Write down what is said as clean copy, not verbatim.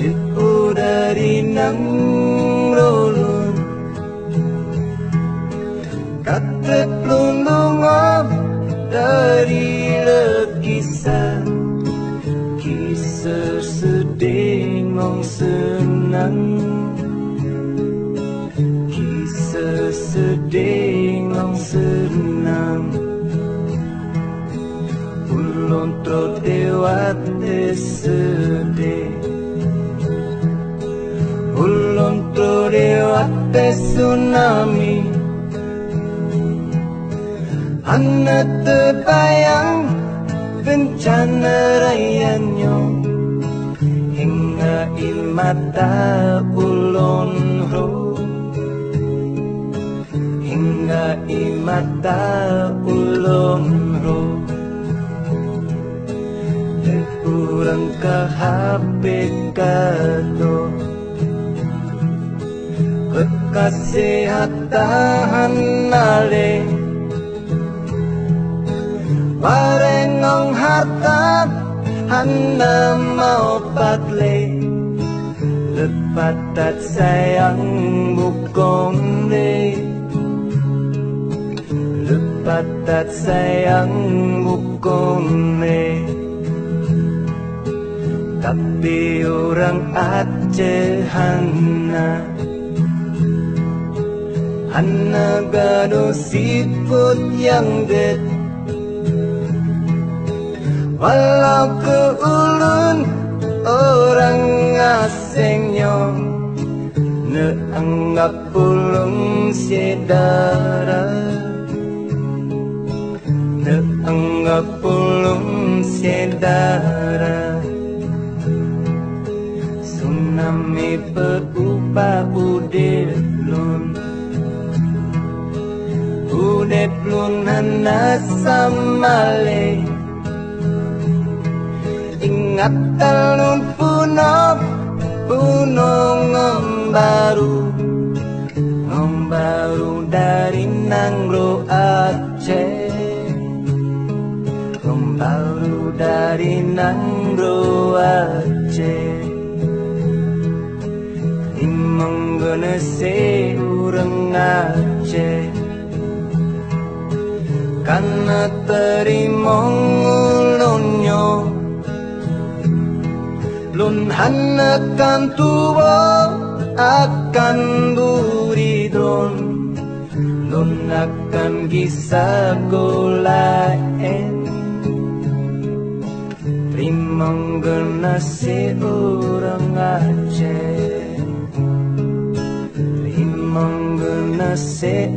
jauh dari nang rolun kate plundungan dari lekisah kisah sedih ngong senang kisah sedih ngong senang ulun tro dewate sedih ulun tro dewate tsunami Hana terbayang bencana rayanyo hingga imata ulun ro hingga imata ulun ro kurang ke HP kado kekasihatan nale Warengong harta hana mau patle lepatat sayang bukong le lepatat sayang bukong le tapi orang Aceh hana gado siput yang det walau ke ulun orang asingnya neanggap ulun saudara neanggap ulun saudara tsunami berubah udilun udilun hana samale ingat talun puno ngombaru dari Nangro Aceh ngombaru dari Nangro Aceh imong genese urang Aceh karena terimong ulunyo lun hanakan tuwa akan buridon lun akan gisagolaen rimang genasi orang Aceh rimang genasi